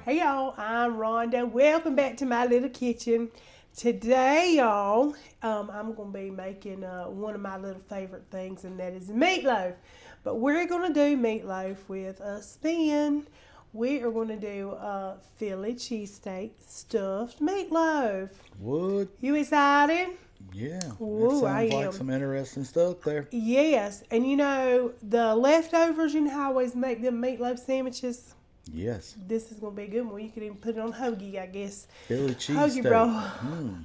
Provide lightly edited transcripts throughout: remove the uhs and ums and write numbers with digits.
Hey y'all, I'm Rhonda. Welcome back to my little kitchen. Today, y'all, I'm going to be making one of my little favorite things, and that is meatloaf. But we're going to do meatloaf with a spin. We are going to do Philly cheesesteak stuffed meatloaf. What? You excited? Yeah. Ooh, that sounds like some interesting stuff there. Yes, and you know, the leftovers, you know how I always make them meatloaf sandwiches? Yes. This is going to be a good one. You could even put it on hoagie, I guess. Philly Hoagie cheesesteak. roll.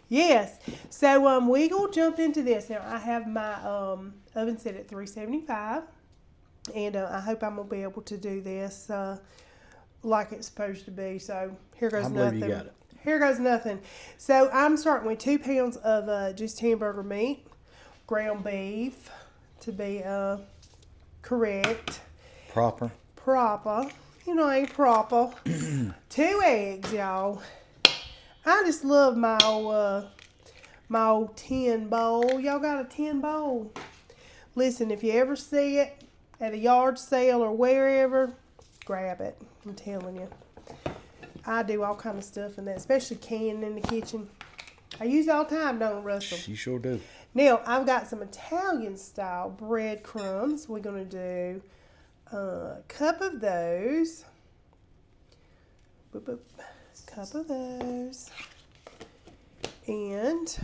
Yes. So we going to jump into this. Now, I have my oven set at 375. And I hope I'm going to be able to do this like it's supposed to be. So here goes nothing. I believe you got it. Here goes nothing. So I'm starting with 2 pounds of just hamburger meat, ground beef to be correct. Proper. You know, ain't proper. 2 eggs, y'all. I just love my old tin bowl. Y'all got a tin bowl? Listen, if you ever see it at a yard sale or wherever, grab it. I'm telling you. I do all kind of stuff in that, especially canning in the kitchen. I use it all the time, don't I, Russell? You sure do. Now, I've got some Italian-style breadcrumbs. We're going to do a cup of those. Boop, boop. Cup of those. And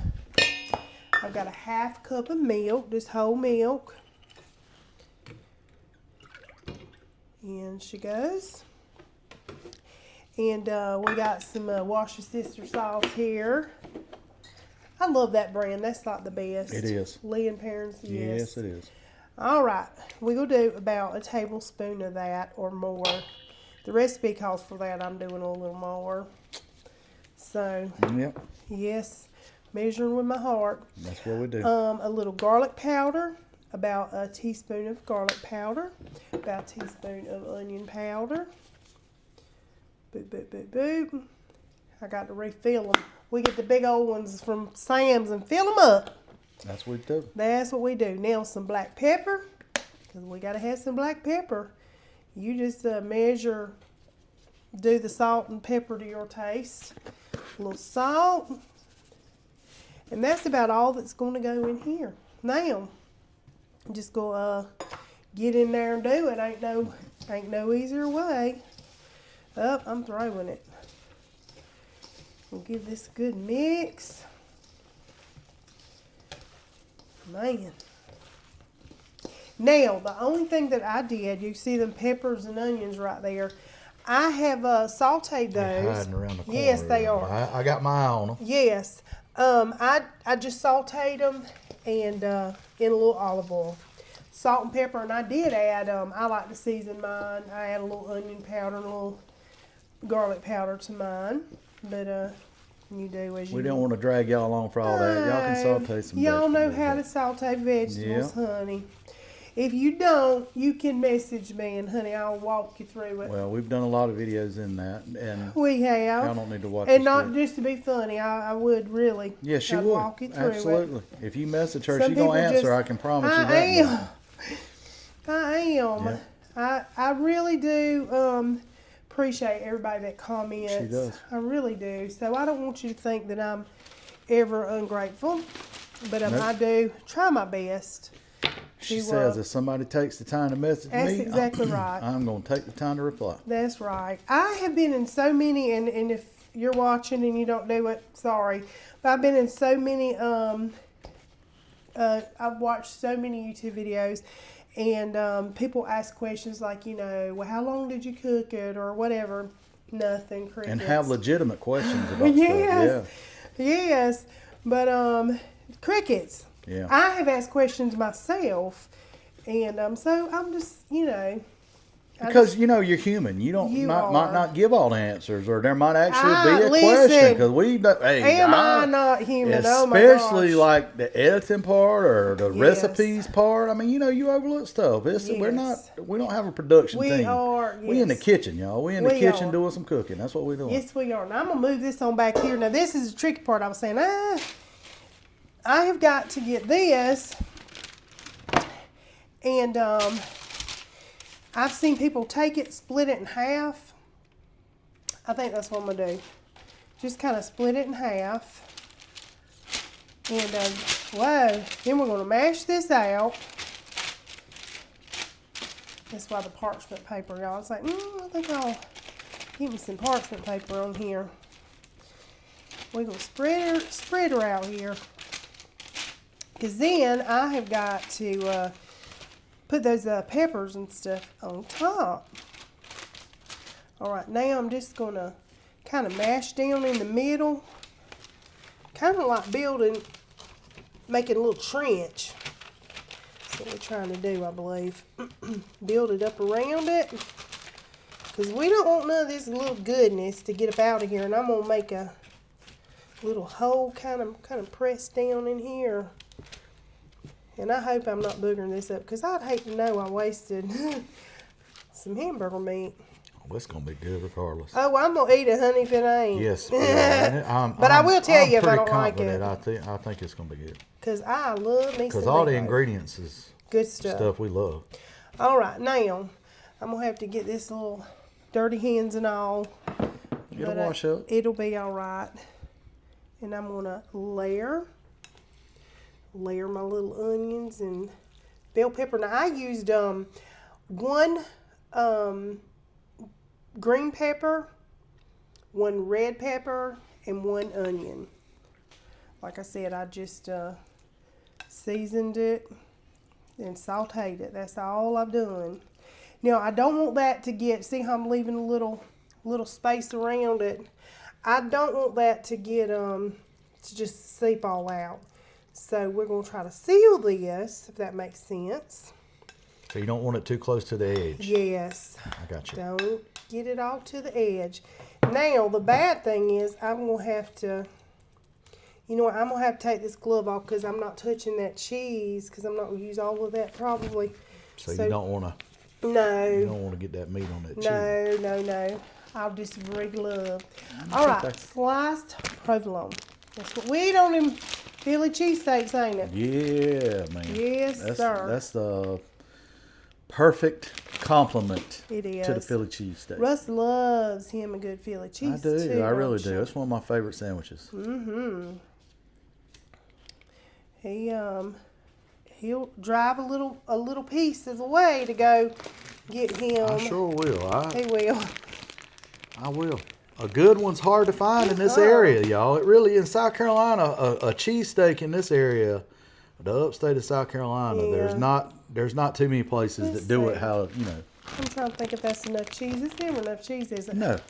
I've got a 1/2 cup of milk, just whole milk. In she goes. And we got some Worcestershire sauce here. I love that brand. That's like the best. It is. Lee and Perrins, yes. Yes, it is. All right. We're going to do about a tablespoon of that or more. The recipe calls for that. I'm doing a little more. So, Yep. yes, measuring with my heart. That's what we do. A little garlic powder, about a teaspoon of garlic powder, about a teaspoon of onion powder. Boop, boop, boop, boop. I got to refill them. We get the big old ones from Sam's and fill them up. That's what we do. That's what we do. Now some black pepper, because we got to have some black pepper. You just measure, do the salt and pepper to your taste. A little salt. And that's about all that's going to go in here. Now, just go get in there and do it. Ain't no easier way. I'm throwing it. We'll give this a good mix. Man. Now, the only thing that I did, you see them peppers and onions right there. I have sauteed those. They're hiding around the corner. Yes, they are. I got my eye on them. Yes. I just sauteed them and in a little olive oil. Salt and pepper, and I did add, I like to season mine. I add a little onion powder and a little garlic powder to mine. But you do as you We don't want to drag y'all along for all that. Y'all can saute some Y'all know vegetables. how to saute vegetables, honey. If you don't, you can message me, and honey, I'll walk you through it. Well, we've done a lot of videos in that, and We have. y'all don't need to watch And this not video. just to be funny, I would really. Yes, she I'd would. walk you through Absolutely. it. If you message her, Some she's going to people answer. just- I can promise you I that. am. I am. Yeah. I really do appreciate everybody that comments. She does. I really do. So I don't want you to think that I'm ever ungrateful, but Nope. I do try my best. She to, says if somebody takes the time to message That's me, exactly right. I'm going to take the time to reply. That's right. I have been in so many, and if you're watching and you don't do it, sorry. But I've been in so many, I've watched so many YouTube videos, and people ask questions like, you know, well, how long did you cook it or whatever. Nothing, crickets. And have legitimate questions about Yes. stuff. Yes, but crickets. Yeah. I have asked questions myself, and so I'm just, you know. Because, you know, you're human. You don't You might are. not give all the answers, or there might actually be a Listen, question. Because we, hey, Am I not human? Oh my especially gosh. like the editing part or the Yes. recipes part. I mean, you know, you overlook stuff. We don't have a production We team. are, We in the yes. kitchen, y'all. We in the We kitchen are. doing some cooking. That's what we're doing. Yes, we are. Now, I'm going to move this on back here. Now, this is the tricky part. I was saying, I have got to get this, and I've seen people take it, split it in half. I think that's what I'm going to do. Just kind of split it in half. And, whoa, then we're going to mash this out. That's why the parchment paper, y'all. It's like, I think I'll get me some parchment paper on here. We're going to spread her out here. Because then I have got to put those peppers and stuff on top. Alright, now I'm just going to kind of mash down in the middle. Kind of like making a little trench. That's what we're trying to do, I believe. Build it up around it. Because we don't want none of this little goodness to get up out of here. And I'm going to make a little hole kind of pressed down in here. And I hope I'm not boogering this up. Because I'd hate to know I wasted some hamburger meat. Well, it's going to be good regardless. Oh, I'm going to eat it, honey, if it ain't. Yes. Yeah, but I will tell you if I don't like it. I think it's going to be good. Because I love me some Because all the ingredients is good stuff we love. All right, now, I'm going to have to get this little dirty hands and all. It'll wash up. It'll be all right. And I'm going to layer my little onions and bell pepper. Now, I used one green pepper, one red pepper, and one onion. Like I said, I just seasoned it and sautéed it. That's all I've done. Now, I don't want that to get, see how I'm leaving a little space around it? I don't want that to get, to just seep all out. So we're going to try to seal this, if that makes sense. So you don't want it too close to the edge? Yes. I got you. Don't get it all to the edge. Now, the bad thing is I'm going to have to, you know what, I'm going to have to take this glove off because I'm not touching that cheese because I'm not going to use all of that probably. So you don't want to. No. You don't want to get that meat on that cheese. No. I'll just re-glove. All right, sliced provolone. That's what we eat on them Philly cheesesteaks, ain't it? Yeah, man. Yes, sir. That's the perfect compliment it is. to the Philly cheesesteak. Russ loves him a good Philly cheese. I do. Too, I really do. It's one of my favorite sandwiches. Mm-hmm. He'll drive a little piece of the way to go get him. I sure will. He will. I will. A good one's hard to find in this area, y'all. It really is. South Carolina, a cheesesteak in this area, the upstate of South Carolina, there's not too many places that do it how, you know. I'm trying to think if that's enough cheese. It's never enough cheese, is it? No.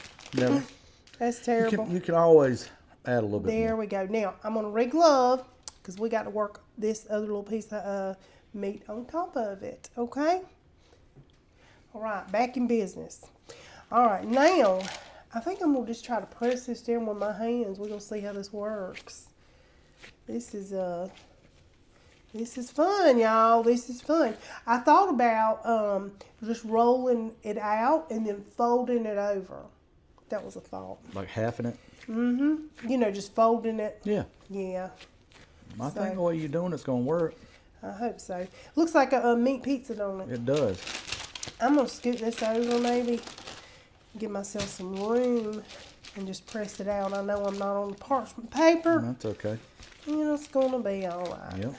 That's terrible. You can always add a little bit There more. we go. Now, I'm going to re-glove because we got to work this other little piece of meat on top of it. Okay? All right, back in business. All right, now, I think I'm going to just try to press this down with my hands. We're going to see how this works. This is fun, y'all. This is fun. I thought about just rolling it out and then folding it over. That was a thought. Like halving it? Mm-hmm. You know, just folding it. Yeah. Yeah. I think the way you're doing it's going to work. I hope so. Looks like a meat pizza, don't it? It does. I'm going to scoot this over maybe. Give myself some room and just press it out. I know I'm not on the parchment paper. That's okay. You know, it's going to be all right. Yep.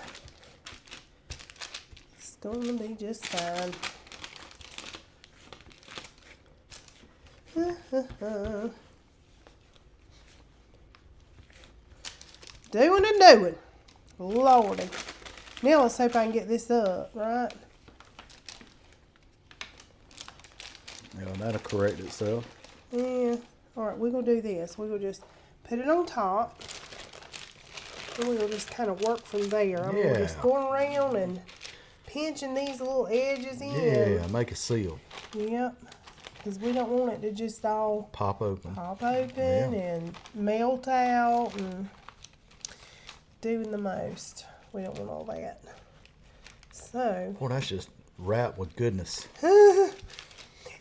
It's going to be just fine. Doing. Lordy. Now let's hope I can get this up, right? Yeah, that'll correct itself. Yeah. All right, we're going to do this. We're going to just put it on top. And we're going to just kind of work from there. I'm going to just go around and pinching these little edges in. Yeah, make a seal. Yep. Because we don't want it to just all pop open and melt out and doing the most. We don't want all that. So. Boy, that's just wrapped with goodness.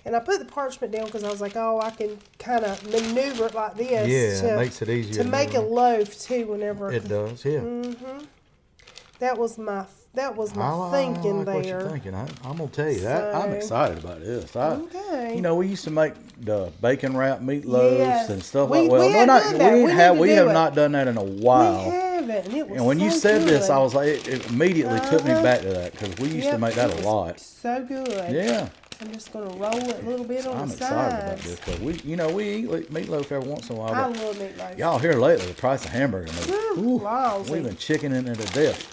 And I put the parchment down because I was like, oh, I can kind of maneuver it like this. Yeah, it makes it easier. To make a loaf, too, whenever. It does, yeah. Mm-hmm. That was my That was my I thinking like what there. you're thinking. I'm gonna tell you that I'm So- excited about this. Okay. You know, we used to make the bacon wrap meatloaves Yes. and stuff We- like. Well, we no, hadn't not done that. we We didn't have. need to We do have it. not done that in a We while. haven't, and it was And when you so said this, good. I was like, it immediately took me back to that because we used to Yep, make that it a was lot. So good. Yeah, I'm just gonna roll it a little bit on I'm the excited about sides. this because we eat meatloaf every once in a while. I But love meatloaf. y'all here lately, the price of hamburger meat. Woo, Ooh, lousy. we've been chickening it to death.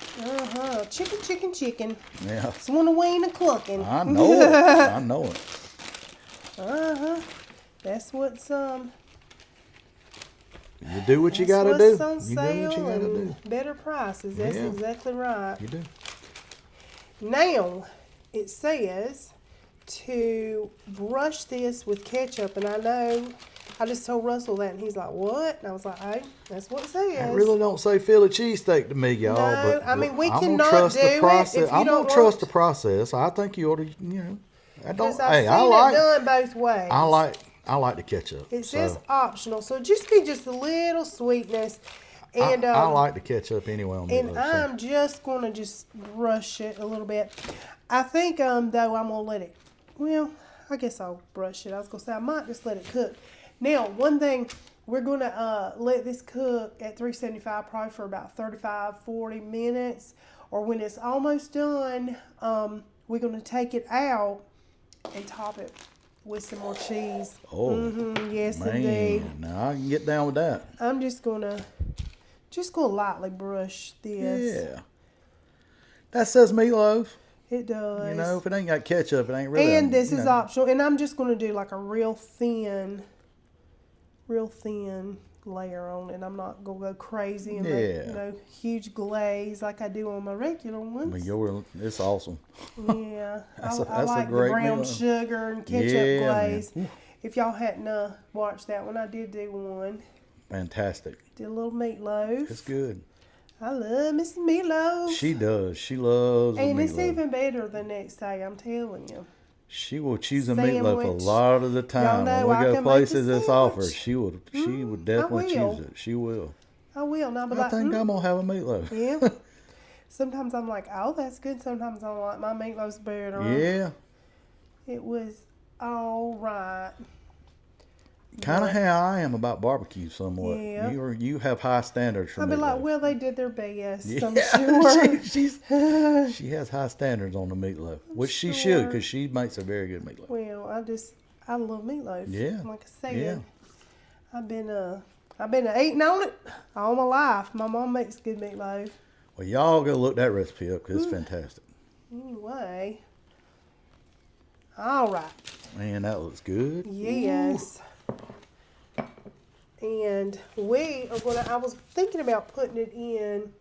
Chicken. Yeah, It's one of Wayne and clucking. I know it. I know it. That's what's You do what you that's gotta do. what's on You do what you sale gotta do. and better prices. That's Yeah. exactly right. You do. Now it says to brush this with ketchup, and I know I just told Russell that, and he's like, "What?" And I was like, "Hey, that's what it says." It really don't say Philly cheesesteak to me, y'all. No, but I mean, we I'm gonna cannot trust do the it process. if you I'm don't gonna trust want- the process. I think you ought to, I don't. Because I've Hey, seen I it like. done both ways. I like the ketchup. It so says optional, so just be just a little sweetness, and I like the ketchup anyway on and meatloaf. I'm just gonna just brush it a little bit. I think though I'm gonna let it. Well, I guess I'll brush it. I was gonna say I might just let it cook. Now, one thing, we're gonna let this cook at 375 probably for about 35-40 minutes, or when it's almost done, we're gonna take it out and top it with some more cheese. Oh, Yes, man, indeed. now I can get down with that. I'm just gonna lightly brush this. Yeah, that says meatloaf. It does. You know, if it ain't got ketchup, it ain't really. And this you is know. optional. And I'm just gonna do like a real thin layer on it. I'm not gonna go crazy and make huge glaze like I do on my regular ones. I mean, it's awesome. Yeah, That's I a like the great brown meatloaf. sugar and ketchup Yeah, glaze. man. If y'all hadn't watched that one, I did do one. Fantastic. Did a little meatloaf. It's good. I love Mrs. Meatloaf. She does. She loves the And it's meatloaf. even better the next day, I'm telling you. She will choose a meatloaf a Sandwich. lot of the time. know When I we go can make places a that's offered, sandwich. she would definitely will. choose it. She will. I will. And I'll be I like, think I'm gonna have a meatloaf. yeah. Sometimes I'm like, oh, that's good. Sometimes I'm like, my meatloaf's better. Yeah, It was all right. kind of how I am about barbecue somewhat. Yeah. You have high standards for I'll be like, meatloaf. well, they did their best. I'm Yeah, sure. she has high standards on the meatloaf, which she should sure. because she makes a very good meatloaf. Well, I love meatloaf. Yeah. Like I said, Yeah. I've been eating on it all my life. My mom makes good meatloaf. Well, y'all go look that recipe up because it's fantastic. Anyway, all right. Man, that looks good. Yes. And we are gonna. I was thinking about putting it in.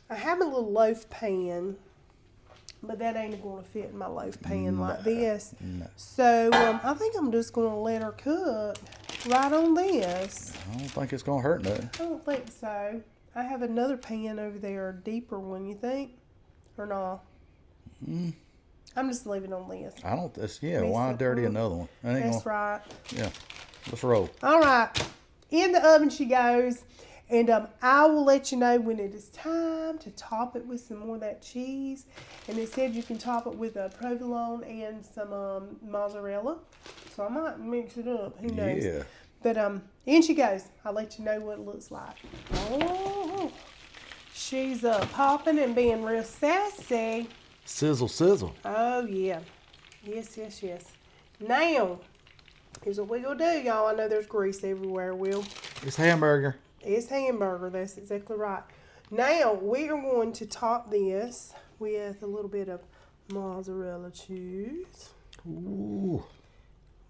I have a little loaf pan, but that ain't gonna fit in my loaf pan like this. No. So I think I'm just gonna let her cook right on this. I don't think it's gonna hurt nothing. I don't think so. I have another pan over there, a deeper one. You think, or not? I'm just leaving on this. I don't. Yeah. Mix Why it. dirty another one? That ain't That's gonna, right. Yeah. Let's roll. All right. In the oven she goes. And I will let you know when it is time to top it with some more of that cheese. And it said you can top it with a provolone and some mozzarella. So I might mix it up. Who knows? Yeah. But in she goes. I'll let you know what it looks like. Oh, she's popping and being real sassy. Sizzle, sizzle. Oh, yeah. Yes. Now, here's what we gonna do, y'all. I know there's grease everywhere, Will. It's hamburger. It's hamburger. That's exactly right. Now, we are going to top this with a little bit of mozzarella cheese. Ooh.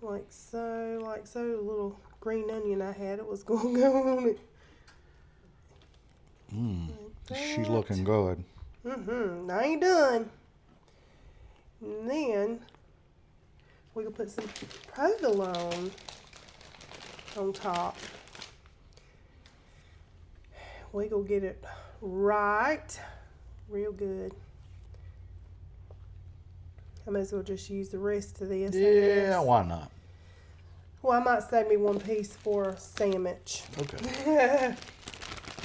Like so. A little green onion I had. It was going to go on it. She's looking good. I ain't done. And then we can put some provolone on top. We gonna get it right, real good. I may as well just use the rest of this. I Yeah, guess. why not? Well, I might save me one piece for a sandwich. Okay.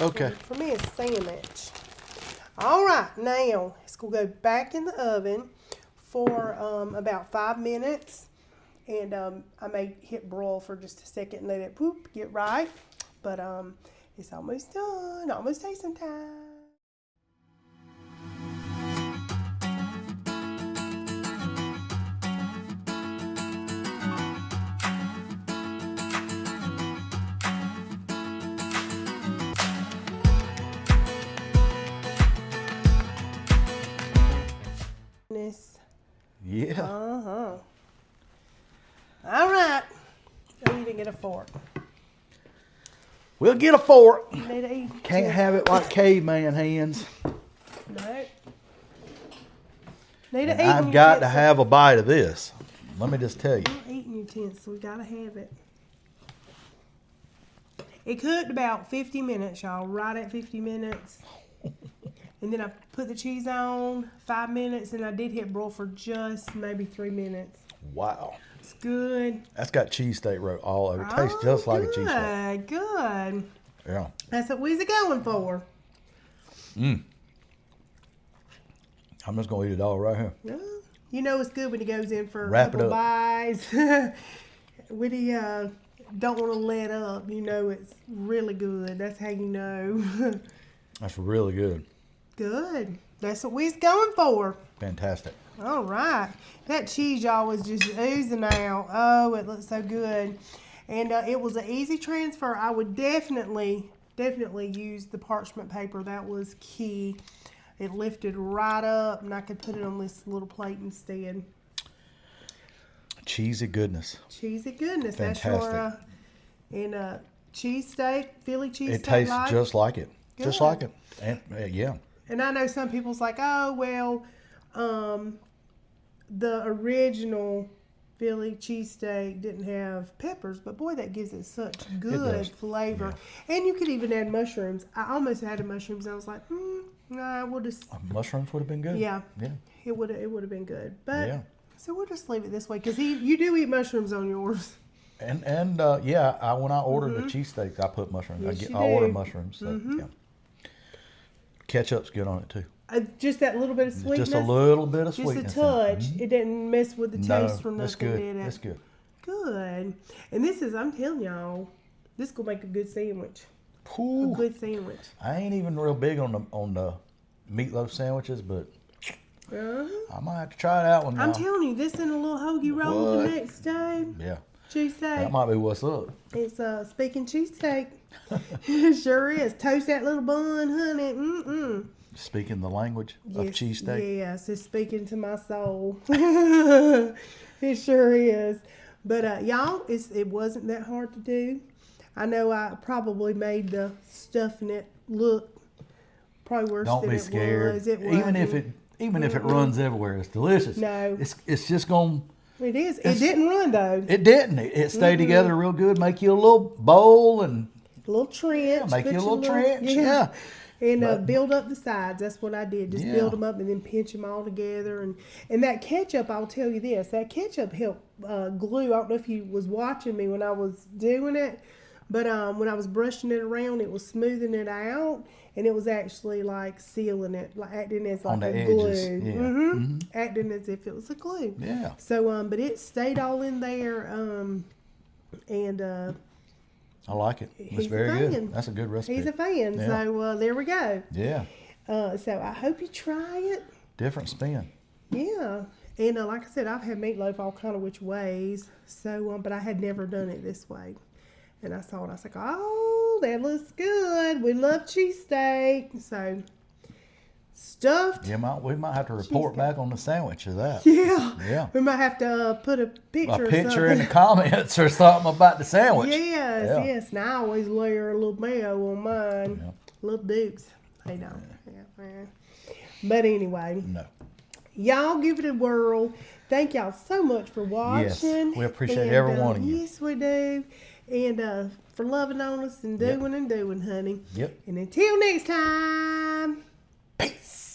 Okay. For me, a sandwich. All right, now it's going to go back in the oven for about 5 minutes. And I may hit broil for just a second and let it get right. But it's almost done. Almost tasting time. Yeah. All right. Oh, you didn't get a fork. We'll get a fork. Can't Can't have it like caveman hands. No. I've got to have a bite of this. Let me just tell you. Eating utensil, we gotta have it. It cooked about 50 minutes, y'all. Right at 50 minutes. And then I put the cheese on 5 minutes, and I did hit broil for just maybe 3 minutes. Wow. It's good. That's got cheesesteak roll all over. It tastes just like a cheesesteak. Good. Yeah. That's what we's going for. I'm just going to eat it all right here. Yeah. You know it's good when he goes in for Wrap a couple it up. bites. When he don't want to let up, you know it's really good. That's how you know. That's really good. Good. That's what we's going for. Fantastic. All right. That cheese, y'all, was just oozing out. Oh, it looks so good. And it was an easy transfer. I would definitely use the parchment paper. That was key. It lifted right up, and I could put it on this little plate instead. Cheesy goodness. Cheesy goodness. Fantastic. That's your and cheesesteak, Philly cheesesteak. It tastes just like it. Good. Just like it. And yeah. And I know some people's like, oh, well, the original Philly cheesesteak didn't have peppers, but boy, that gives it such good flavor. Yeah. And you could even add mushrooms. I almost added mushrooms. I was like, nah, we'll just. Mushrooms would have been good. Yeah. Yeah. It would have been good. But yeah. So we'll just leave it this way because you do eat mushrooms on yours. And yeah, when I ordered the cheesesteaks, I put mushrooms. Yes, I order mushrooms. So yeah. Ketchup's good on it too. Just that little bit of sweetness. Just a little bit of sweetness. Just a touch. It didn't mess with the taste from nothing. That's good. Did it? That's good. Good. And this is, I'm telling y'all, this gonna make a good sandwich. Ooh. A good sandwich. I ain't even real big on the meatloaf sandwiches, but I might have to try that one now. I'm telling you, this in a little hoagie roll the next day. Yeah. Cheesesteak. That might be what's up. It's speaking cheesesteak. It sure is. Toast that little bun, honey. Speaking the language of cheesesteak. Yes, it's speaking to my soul. It sure is. But y'all, it wasn't that hard to do. I know I probably made the stuff in it look probably worse Don't than be it scared. was. It Even if it runs everywhere, it's delicious. No. It's just going. It is. It didn't run though. It didn't. It stayed together real good. Make you a little bowl and a little trench. make you a little trench. Yeah. And build up the sides. That's what I did. Just build them up and then pinch them all together. And that ketchup, I'll tell you this. That ketchup helped glue. I don't know if you was watching me when I was doing it. But when I was brushing it around, it was smoothing it out. And it was actually like sealing it. Like acting as like a glue. Yeah. Acting as if it was a glue. Yeah. So, but it stayed all in there. I like it. It's very good. That's a good recipe. He's a fan. Yeah. So there we go. Yeah. So I hope you try it. Different spin. Yeah. And like I said, I've had meatloaf all kind of which ways. So, but I had never done it this way. And I saw it. I was like, oh, that looks good. We love cheesesteak. So stuffed. Yeah, we might have to report back on the sandwich of that. Yeah. Yeah. We might have to put a picture in the comments or something about the sandwich. Yes, yes. And I always layer a little mayo on mine. Yeah. Little dukes. They don't. Yeah. But anyway. No. Y'all give it a whirl. Thank y'all so much for watching. Yes, we appreciate every one of you. Yes, we do. And for loving on us and doing and doing, honey. Yep. And until next time. Peace.